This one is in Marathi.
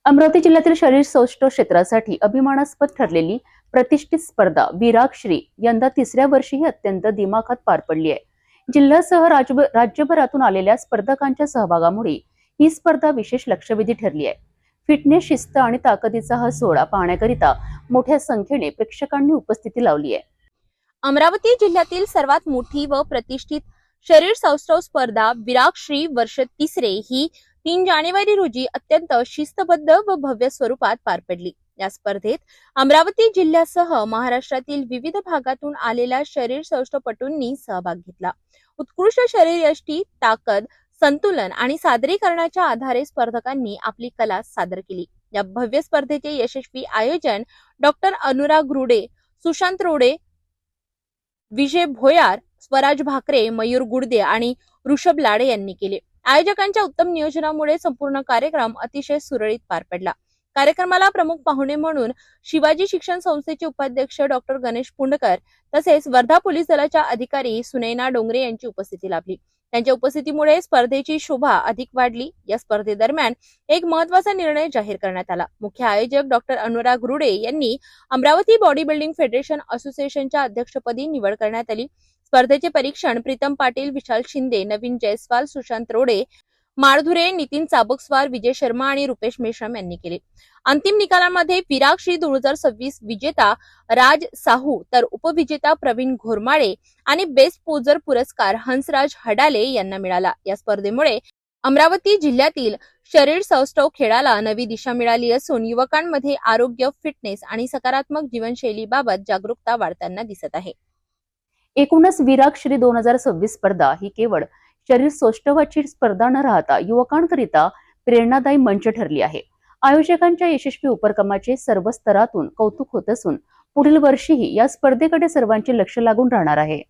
अमरावती जिल्ह्यातील शरीर सौष्ठव क्षेत्रासाठी अभिमानास्पद ठरलेली प्रतिष्ठित स्पर्धा विराग श्री यंदा तिसऱ्या वर्षीही अत्यंत दिमाखात पार पडली आहे. जिल्ह्यासह राज्यभरातून आलेल्या स्पर्धकांच्या सहभागामुळे ही स्पर्धा विशेष लक्षवेधी ठरली आहे. फिटनेस, शिस्त आणि ताकदीचा हा सोहळा पाहण्याकरिता मोठ्या संख्येने प्रेक्षकांनी उपस्थिती लावली आहे. अमरावती जिल्ह्यातील सर्वात मोठी व प्रतिष्ठित शरीर सौष्ठव स्पर्धा विराग श्री वर्ष तिसरे ही 3 जानेवारी रोजी अत्यंत शिस्तबद्ध व भव्य स्वरूपात पार पडली. या स्पर्धेत अमरावती जिल्ह्यासह महाराष्ट्रातील विविध भागातून आलेल्या शरीर सौष्ठवपटूंनी सहभाग घेतला. उत्कृष्ट शरीर यष्टी, ताकद, संतुलन आणि सादरीकरणाच्या आधारे स्पर्धकांनी आपली कला सादर केली. या भव्य स्पर्धेचे यशस्वी आयोजन डॉक्टर अनुराग रुडे, सुशांत रोडे, विजय भोयार, स्वराज भाकरे, मयूर गुडदे आणि ऋषभ लाडे यांनी केले. आयोजकांच्या उत्तम नियोजनामुळे संपूर्ण कार्यक्रम अतिशय सुरळीत पार पडला. कार्यक्रमाला प्रमुख पाहुणे म्हणून शिवाजी शिक्षण संस्थेचे उपाध्यक्ष डॉक्टर गणेश पुंडकर तसेच वर्धा पोलीस दलाच्या अधिकारी सुनैना डोंगरे यांची उपस्थिती लाभली. त्यांच्या उपस्थितीमुळे स्पर्धेची शोभा अधिक वाढली. या स्पर्धेदरम्यान एक महत्त्वाचा निर्णय जाहीर करण्यात आला. मुख्य आयोजक डॉक्टर अनुराग रुडे यांनी अमरावती बॉडी बिल्डिंग फेडरेशन असोसिएशनच्या अध्यक्षपदी निवड करण्यात आली. स्पर्धेचे परीक्षण प्रीतम पाटील, विशाल शिंदे, नवीन जयस्वाल, सुशांत रोडे, माळधुरे, नितीन चाबकस्वार, विजय शर्मा आणि रुपेश मेश्राम यांनी केले. अंतिम निकालांमध्ये विराग श्री 2026 विजेता राज साहू तर उपविजेता प्रवीण घोरमाळे आणि बेस्ट पोजर पुरस्कार हंसराज हडाले यांना मिळाला. या स्पर्धेमुळे अमरावती जिल्ह्यातील शरीर सौष्ठव खेळाला नवी दिशा मिळाली असून युवकांमध्ये आरोग्य, फिटनेस आणि सकारात्मक जीवनशैलीबाबत जागरूकता वाढताना दिसत आहे. एकूणच विराग श्री 2026 स्पर्धा ही केवळ शरीर सौष्ठवाची स्पर्धा न राहता युवकांकरिता प्रेरणादायी मंच ठरली आहे. आयोजकांच्या यशस्वी उपक्रमाचे सर्व स्तरातून कौतुक होत असून पुढील वर्षीही या स्पर्धेकडे सर्वांचे लक्ष लागून राहणार आहे.